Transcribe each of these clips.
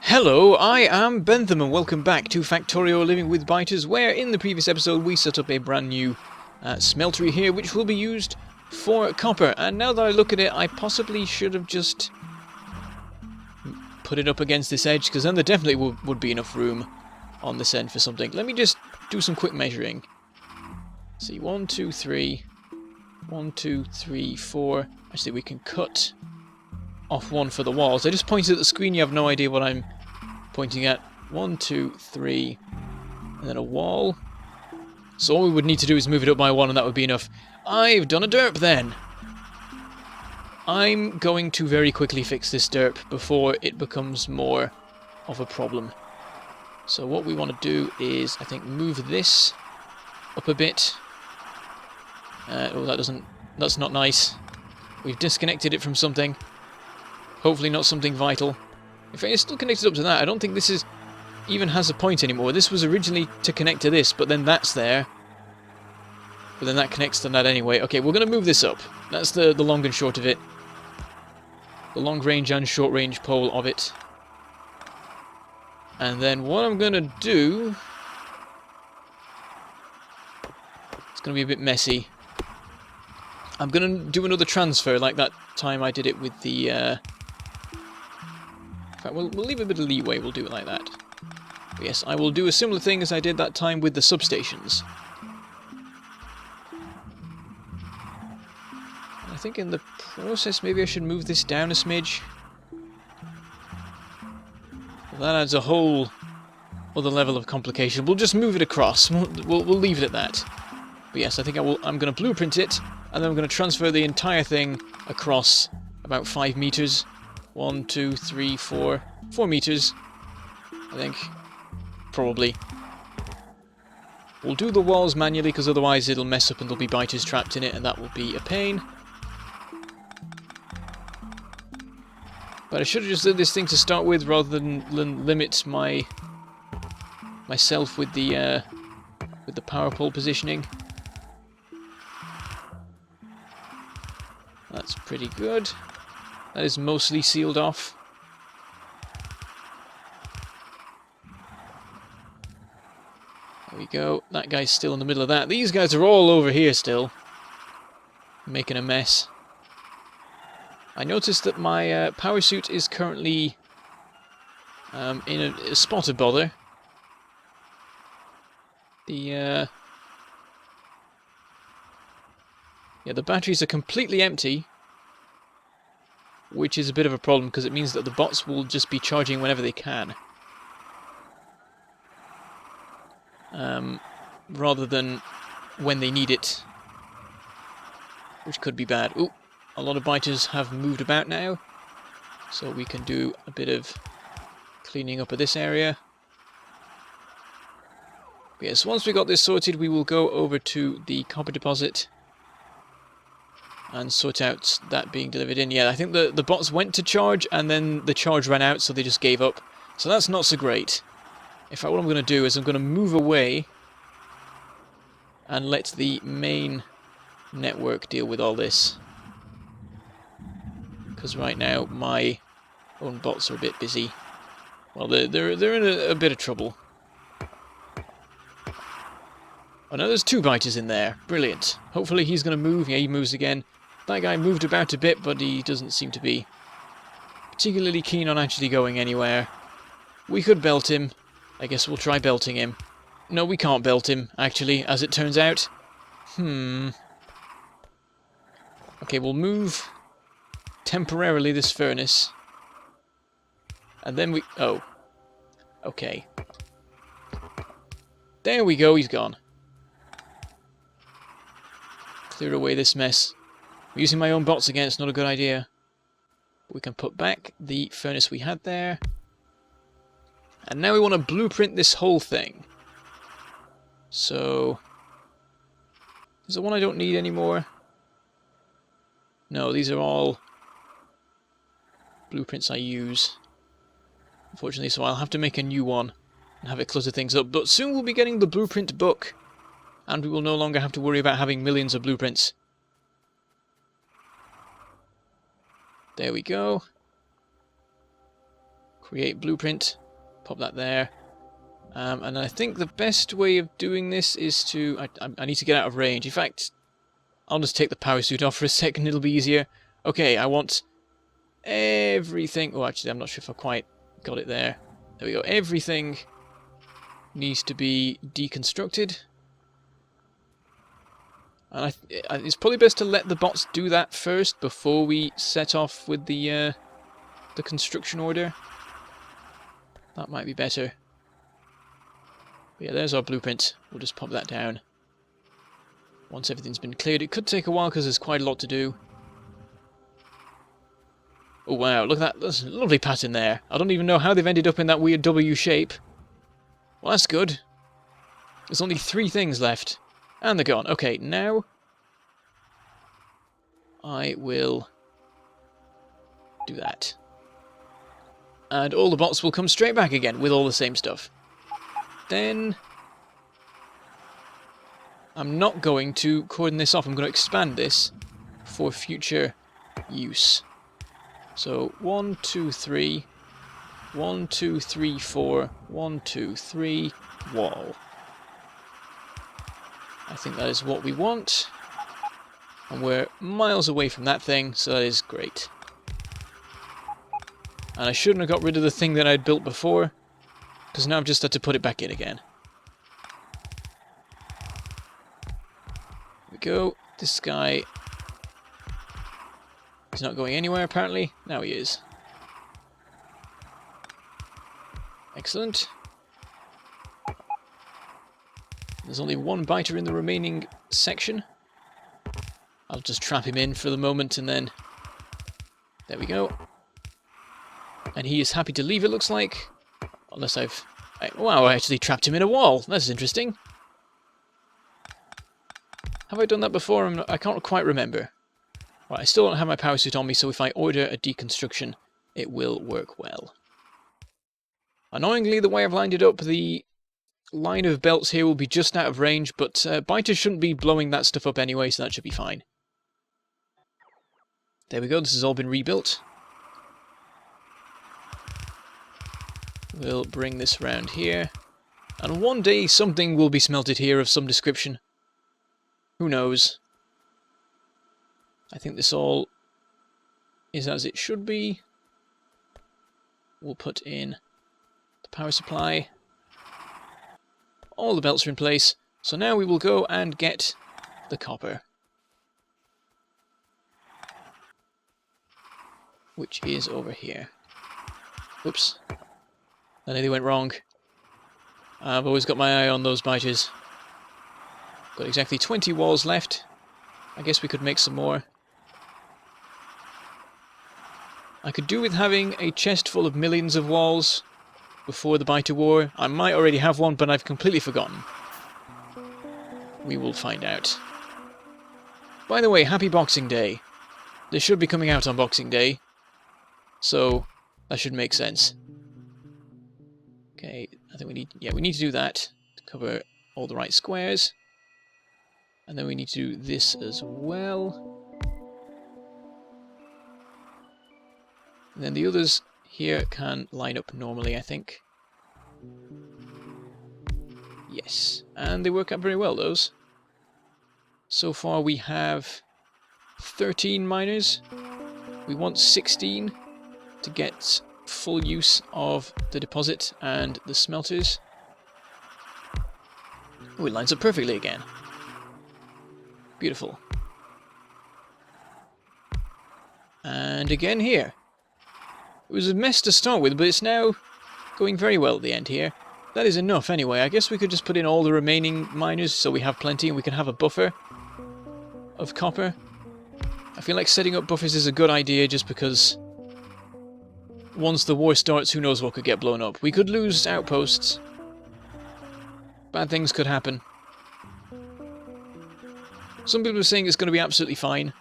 Hello, I am Bentham and welcome back to Factorio Living with Biters, where in the previous episode we set up a brand new smeltery here which will be used for copper. And now that I look at it, I possibly should have just put it up against this edge, because then there definitely would be enough room on this end for something. Let me just do some quick measuring. See, 1, 2, 3, 1, 2, 3, 4. Actually, we can cut off one for the walls. I just pointed at the screen, you have no idea what I'm pointing at. 1, 2, 3, and then a wall. So all we would need to do is move it up by one and that would be enough. I've done a derp then! I'm going to very quickly fix this derp before it becomes more of a problem. So what we want to do is, I think, move this up a bit. Oh, that's not nice. We've disconnected it from something. Hopefully not something vital. In fact, it's still connected up to that. I don't think this even has a point anymore. This was originally to connect to this, but then that's there. But then that connects to that anyway. Okay, we're going to move this up. That's the long and short of it. The long range and short range pole of it. And then what I'm going to do... It's going to be a bit messy. I'm going to do another transfer like that time I did it with the... In fact, we'll leave a bit of leeway, we'll do it like that. But yes, I will do a similar thing as I did that time with the substations. And I think in the process maybe I should move this down a smidge. Well, that adds a whole other level of complication. We'll just move it across, we'll leave it at that. But yes, I think I'm going to blueprint it, and then I'm going to transfer the entire thing across about 5 meters. 1, 2, 3, 4 meters, I think, probably. We'll do the walls manually, because otherwise it'll mess up and there'll be biters trapped in it, and that will be a pain. But I should have just did this thing to start with, rather than limit myself with the power pole positioning. That's pretty good. That is mostly sealed off. There we go. That guy's still in the middle of that. These guys are all over here still, making a mess. I noticed that my power suit is currently in a spot of bother. The batteries are completely empty, which is a bit of a problem because it means that the bots will just be charging whenever they can, rather than when they need it, which could be bad. Ooh, a lot of biters have moved about now, so we can do a bit of cleaning up of this area. But yes, once we got this sorted, we will go over to the copper deposit and sort out that being delivered in. Yeah, I think the bots went to charge and then the charge ran out, so they just gave up. So that's not so great. In fact, what I'm going to do is I'm going to move away and let the main network deal with all this. Because right now my own bots are a bit busy. Well, they're in a bit of trouble. Oh no, there's 2 biters in there. Brilliant. Hopefully he's going to move. Yeah, he moves again. That guy moved about a bit, but he doesn't seem to be particularly keen on actually going anywhere. We could belt him. I guess we'll try belting him. No, we can't belt him, actually, as it turns out. Okay, we'll move temporarily this furnace. And then we... Oh. Okay. There we go, he's gone. Clear away this mess. I'm using my own bots again, it's not a good idea. We can put back the furnace we had there. And now we want to blueprint this whole thing. So... Is there one I don't need anymore? No, these are all blueprints I use, unfortunately, so I'll have to make a new one and have it clutter things up. But soon we'll be getting the blueprint book, and we will no longer have to worry about having millions of blueprints. There we go. Create blueprint. Pop that there. And I think the best way of doing this is to... I need to get out of range. In fact, I'll just take the power suit off for a second. It'll be easier. Okay, I want everything... Oh, actually, I'm not sure if I quite got it there. There we go. Everything needs to be deconstructed. And it's probably best to let the bots do that first before we set off with the construction order. That might be better. But yeah, there's our blueprint. We'll just pop that down. Once everything's been cleared. It could take a while because there's quite a lot to do. Oh wow, look at that. There's a lovely pattern there. I don't even know how they've ended up in that weird W shape. Well, that's good. There's only 3 things left. And they're gone. Okay, now I will do that. And all the bots will come straight back again with all the same stuff. Then I'm not going to cordon this off. I'm going to expand this for future use. So 1, 2, 3. 1, 2, 3, 4. 1, 2, 3. Wall. I think that is what we want. And we're miles away from that thing, so that is great. And I shouldn't have got rid of the thing that I'd built before, because now I've just had to put it back in again. There we go. This guy is not going anywhere, apparently. Now he is. Excellent. There's only 1 biter in the remaining section. I'll just trap him in for the moment and then... There we go. And he is happy to leave, it looks like. Unless wow, I actually trapped him in a wall. That's interesting. Have I done that before? I can't quite remember. Right, I still don't have my power suit on me, so if I order a deconstruction, it will work well. Annoyingly, the way I've lined it up, the line of belts here will be just out of range, but biters shouldn't be blowing that stuff up anyway, so that should be fine. There we go, this has all been rebuilt. We'll bring this round here. And one day something will be smelted here of some description. Who knows? I think this all is as it should be. We'll put in the power supply. All the belts are in place. So now we will go and get the copper. Which is over here. Oops. That nearly went wrong. I've always got my eye on those biters. Got exactly 20 walls left. I guess we could make some more. I could do with having a chest full of millions of walls before the biter war. I might already have one, but I've completely forgotten. We will find out. By the way, happy Boxing Day. This should be coming out on Boxing Day, so that should make sense. Okay, I think we need to do that to cover all the right squares. And then we need to do this as well. And then the others here can line up normally, I think. Yes, and they work out very well, those. So far we have 13 miners. We want 16 to get full use of the deposit and the smelters. Oh, it lines up perfectly again. Beautiful. And again here. It was a mess to start with, but it's now going very well at the end here. That is enough anyway. I guess we could just put in all the remaining miners so we have plenty and we can have a buffer of copper. I feel like setting up buffers is a good idea just because once the war starts, who knows what could get blown up. We could lose outposts. Bad things could happen. Some people are saying it's going to be absolutely fine.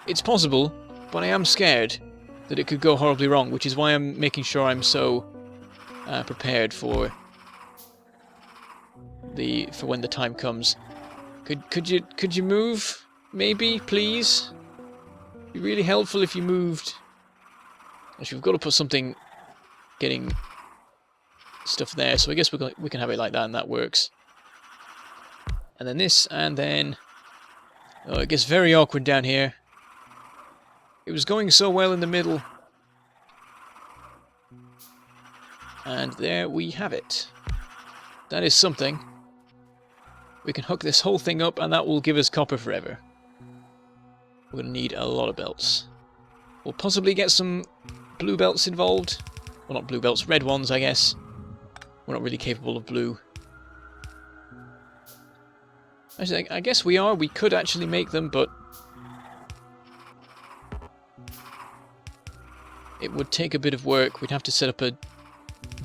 It's possible, but I am scared that it could go horribly wrong, which is why I'm making sure I'm so prepared for when the time comes. Could you move? Maybe, please. It'd be really helpful if you moved. Actually, we've got to put something getting stuff there. So I guess we can have it like that, and that works. And then this, and then... Oh, it gets very awkward down here. It was going so well in the middle. And there we have it. That is something. We can hook this whole thing up, and that will give us copper forever. We're going to need a lot of belts. We'll possibly get some blue belts involved. Well, not blue belts, red ones, I guess. We're not really capable of blue. Actually, I guess we are. We could actually make them, but it would take a bit of work. We'd have to set up a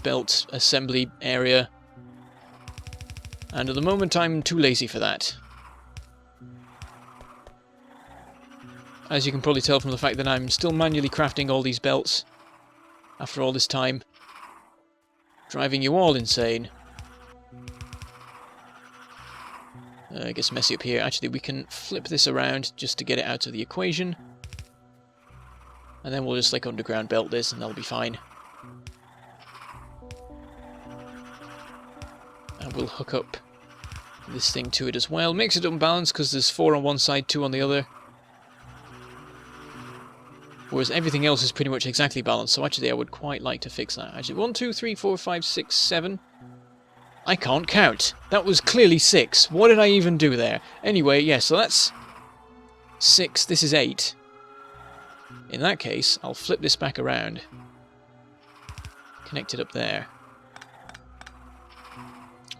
belt assembly area. And at the moment, I'm too lazy for that. As you can probably tell from the fact that I'm still manually crafting all these belts after all this time. Driving you all insane. It gets messy up here. Actually, we can flip this around just to get it out of the equation. And then we'll just like underground belt this and that'll be fine. And we'll hook up this thing to it as well. Makes it unbalanced because there's 4 on one side, 2 on the other. Whereas everything else is pretty much exactly balanced. So actually I would quite like to fix that. Actually, 1, 2, 3, 4, 5, 6, 7... I can't count. That was clearly 6. What did I even do there? Anyway, yeah, so that's 6. This is 8. In that case, I'll flip this back around. Connect it up there.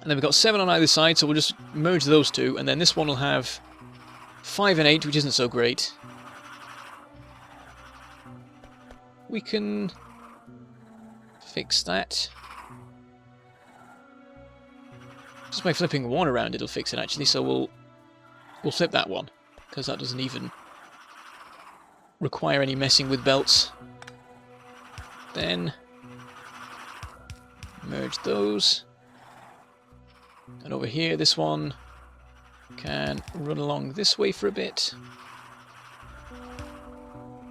And then we've got 7 on either side, so we'll just merge those two. And then this one will have 5 and 8, which isn't so great. We can fix that. Just by flipping 1 around, it'll fix it actually. So we'll flip that one because that doesn't even require any messing with belts. Then merge those, and over here, this one can run along this way for a bit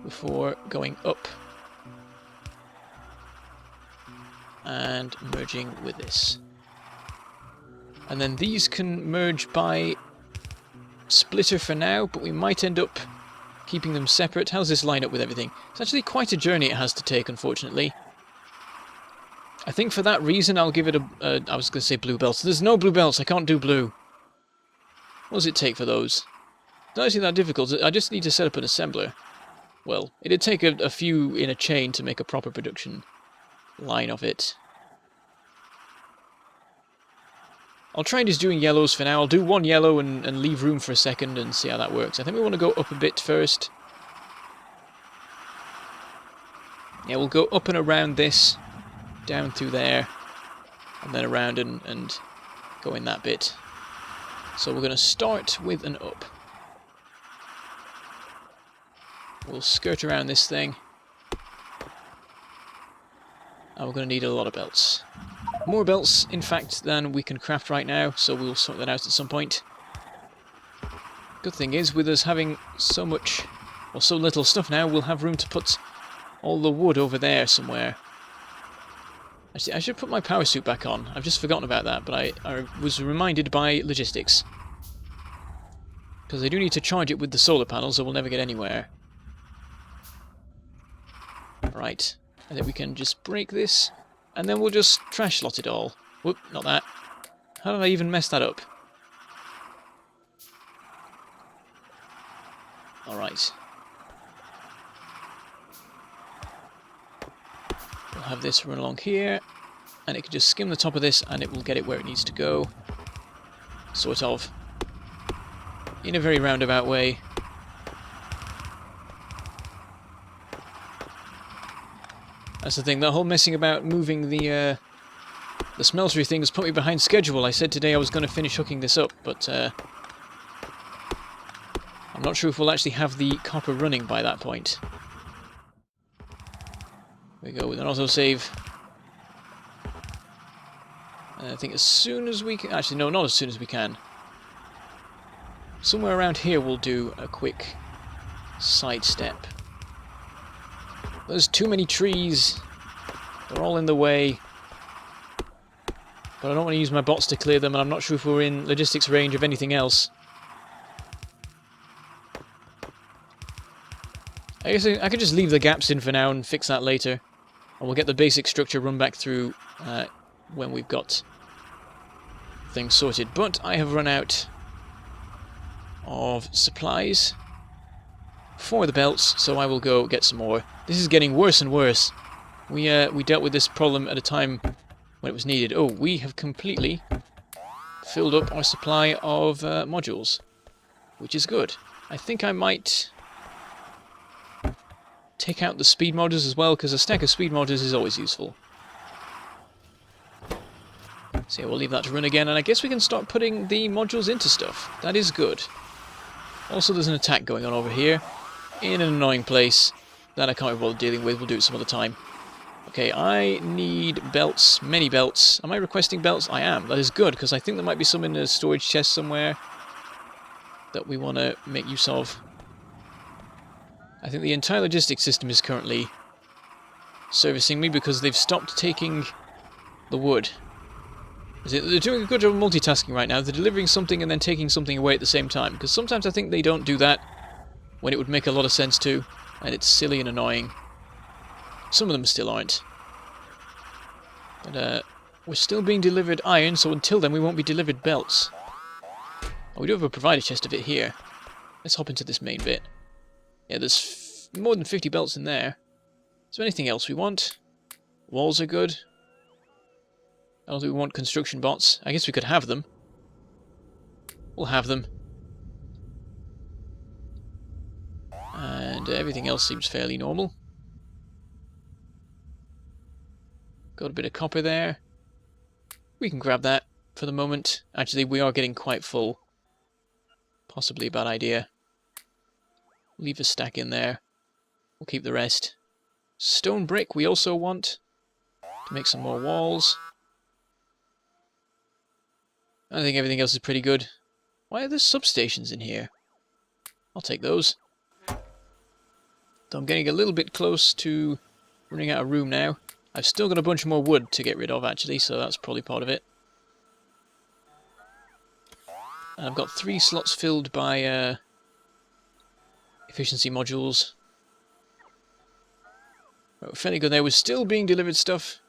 before going up and merging with this. And then these can merge by splitter for now, but we might end up keeping them separate. How's this line up with everything? It's actually quite a journey it has to take, unfortunately. I think for that reason I'll give it I was going to say blue belts. There's no blue belts, I can't do blue. What does it take for those? It's not actually that difficult, I just need to set up an assembler. Well, it'd take a few in a chain to make a proper production line of it. I'll try just doing yellows for now. I'll do 1 yellow and leave room for a second and see how that works. I think we want to go up a bit first. Yeah, we'll go up and around this, down through there, and then around and go in that bit. So we're going to start with an up. We'll skirt around this thing. And we're going to need a lot of belts. More belts, in fact, than we can craft right now, so we'll sort that out at some point. Good thing is, with us having so much, or so little stuff now, we'll have room to put all the wood over there somewhere. Actually, I should put my power suit back on. I've just forgotten about that, but I was reminded by logistics. Because I do need to charge it with the solar panels, or we'll never get anywhere. Right, and then we can just break this. And then we'll just trash slot it all. Whoop, not that. How did I even mess that up? Alright. We'll have this run along here. And it can just skim the top of this and it will get it where it needs to go. Sort of. In a very roundabout way. That's the thing, that whole messing about moving the smeltery thing has put me behind schedule. I said today I was going to finish hooking this up, but I'm not sure if we'll actually have the copper running by that point. We go with an autosave. And I think as soon as we can... Actually, no, not as soon as we can. Somewhere around here we'll do a quick sidestep. There's too many trees. They're all in the way. But I don't want to use my bots to clear them, and I'm not sure if we're in logistics range of anything else. I guess I could just leave the gaps in for now and fix that later. And we'll get the basic structure run back through when we've got things sorted. But I have run out of supplies for the belts, so I will go get some more. This is getting worse and worse. We dealt with this problem at a time when it was needed. Oh, we have completely filled up our supply of modules, which is good. I think I might take out the speed modules as well, because a stack of speed modules is always useful. So yeah, we'll leave that to run again, and I guess we can start putting the modules into stuff. That is good. Also, there's an attack going on over here, in an annoying place, that I can't be bothered dealing with. We'll do it some other time. Okay, I need belts, many belts. Am I requesting belts? I am. That is good, because I think there might be some in a storage chest somewhere that we want to make use of. I think the entire logistics system is currently servicing me because they've stopped taking the wood. They're doing a good job of multitasking right now. They're delivering something and then taking something away at the same time. Because sometimes I think they don't do that when it would make a lot of sense to. And it's silly and annoying. Some of them still aren't. But we're still being delivered iron, so until then we won't be delivered belts. Oh, we do have a provider chest of it here. Let's hop into this main bit. Yeah, there's more than 50 belts in there. Is there anything else we want? Walls are good. I don't think we want construction bots. I guess we could have them. We'll have them. And everything else seems fairly normal. Got a bit of copper there. We can grab that for the moment. Actually, we are getting quite full. Possibly a bad idea. Leave a stack in there. We'll keep the rest. Stone brick we also want to make some more walls. I think everything else is pretty good. Why are there substations in here? I'll take those. So I'm getting a little bit close to running out of room now. I've still got a bunch more wood to get rid of actually, so that's probably part of it. And I've got 3 slots filled by efficiency modules. Right, we're fairly good there. We're still being delivered stuff.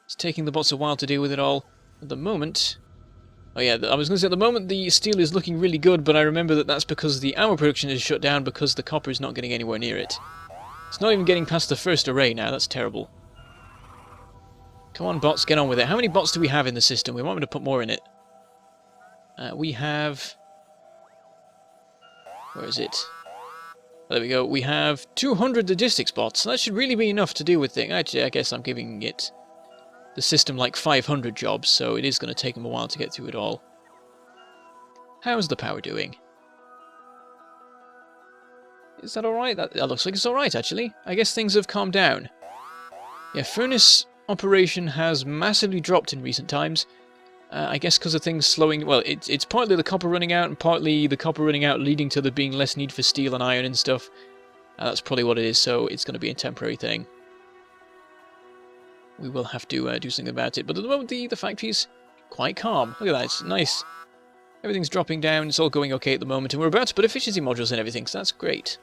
It's taking the bots a while to deal with it all. At the moment... Oh yeah, I was going to say at the moment the steel is looking really good, but I remember that that's because the ammo production is shut down because the copper is not getting anywhere near it. It's not even getting past the first array now. That's terrible. Come on, bots, get on with it. How many bots do we have in the system? We want me to put more in it. We have... Where is it? There we go. We have 200 logistics bots. So that should really be enough to deal with things. Actually, I guess I'm giving it the system like 500 jobs, so it is going to take them a while to get through it all. How's the power doing? Is that alright? That looks like it's alright, actually. I guess things have calmed down. Yeah, furnace operation has massively dropped in recent times. I guess because of things slowing... Well, it's partly the copper running out, and partly the copper running out leading to there being less need for steel and iron and stuff. That's probably what it is, so it's going to be a temporary thing. We will have to do something about it. But at the moment, the factory's quite calm. Look at that, it's nice. Everything's dropping down, it's all going okay at the moment, and we're about to put efficiency modules in everything, so that's great.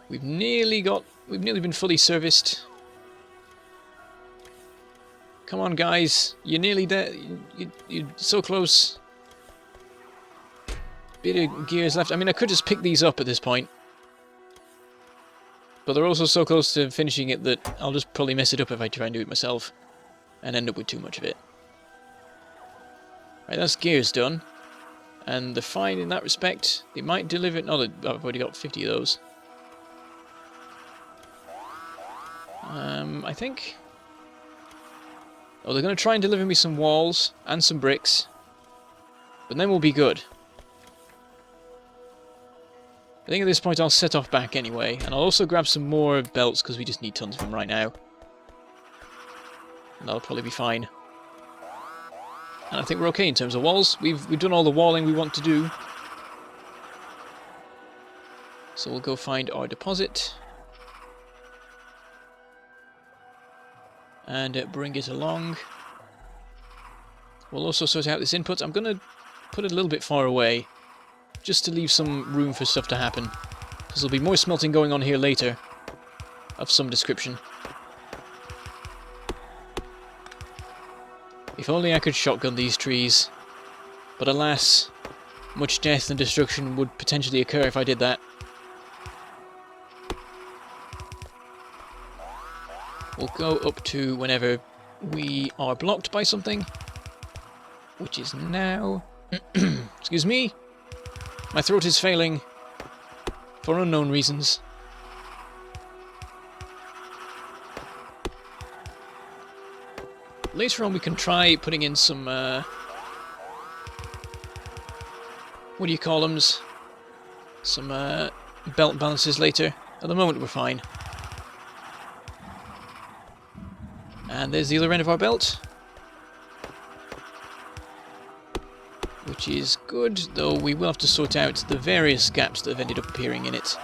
We've nearly been fully serviced. Come on, guys. You're nearly there. You're so close. Bit of gears left. I mean, I could just pick these up at this point. But they're also so close to finishing it that I'll just probably mess it up if I try and do it myself. And end up with too much of it. Right, that's gears done. And they're fine in that respect. They might deliver... No, I've already got 50 of those. I think... Oh, they're going to try and deliver me some walls and some bricks. But then we'll be good. I think at this point I'll set off back anyway. And I'll also grab some more belts because we just need tons of them right now. And that'll probably be fine. And I think we're okay in terms of walls. We've done all the walling we want to do. So we'll go find our deposit. and bring it along. We'll also sort out this input. I'm going to put it a little bit far away, just to leave some room for stuff to happen. Because there'll be more smelting going on here later, of some description. If only I could shotgun these trees. But alas, much death and destruction would potentially occur if I did that. We'll go up to whenever we are blocked by something, which is now. Excuse me. My throat is failing for unknown reasons. Later on we can try putting in some, what do you call them? Some belt balances later. At the moment we're fine. And there's the other end of our belt. Which is good, though we will have to sort out the various gaps that have ended up appearing in it.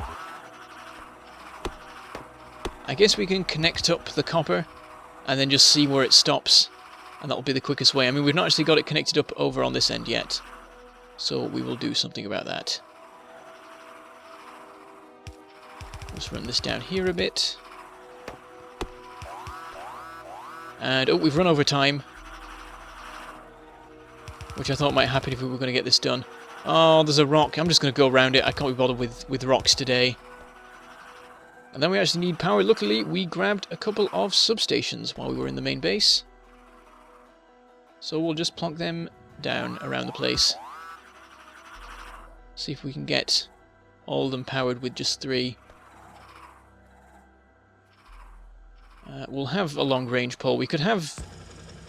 I guess we can connect up the copper and then just see where it stops, and that'll be the quickest way. I mean, we've not actually got it connected up over on this end yet, so we will do something about that. Let's run this down here a bit. And, oh, we've run over time, which I thought might happen if we were going to get this done. Oh, there's a rock. I'm just going to go around it. I can't be bothered with rocks today. And then we actually need power. Luckily, we grabbed a couple of substations while we were in the main base. So we'll just plonk them down around the place. See if we can get all of them powered with just 3. We'll have a long-range pole. We could have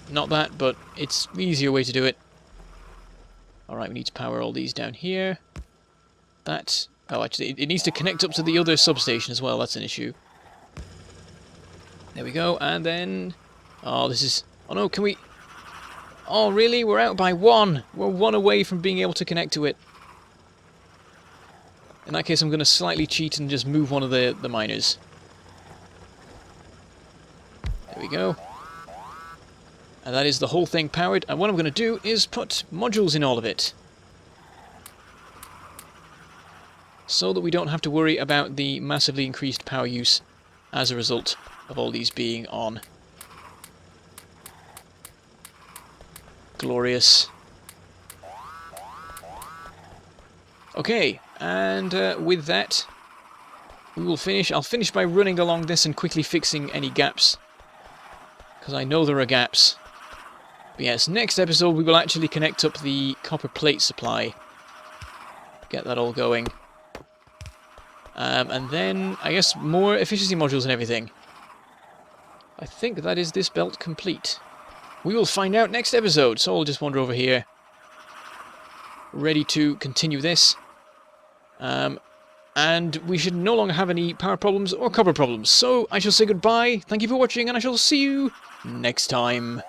not that, but it's the easier way to do it. Alright, we need to power all these down here. That... Oh, actually, it needs to connect up to the other substation as well. That's an issue. There we go, and then... Oh, this is... Oh no, can we... Oh, really? We're out by 1! We're 1 away from being able to connect to it. In that case, I'm going to slightly cheat and just move one of the miners. There we go. And that is the whole thing powered. And what I'm going to do is put modules in all of it, so that we don't have to worry about the massively increased power use as a result of all these being on. Glorious. Okay, and with that, we will finish. I'll finish by running along this and quickly fixing any gaps, because I know there are gaps. But yes, next episode we will actually connect up the copper plate supply. Get that all going. And then, I guess, more efficiency modules and everything. I think that is this belt complete. We will find out next episode, so I'll just wander over here. Ready to continue this. And we should no longer have any power problems or copper problems. So, I shall say goodbye, thank you for watching, and I shall see you next time.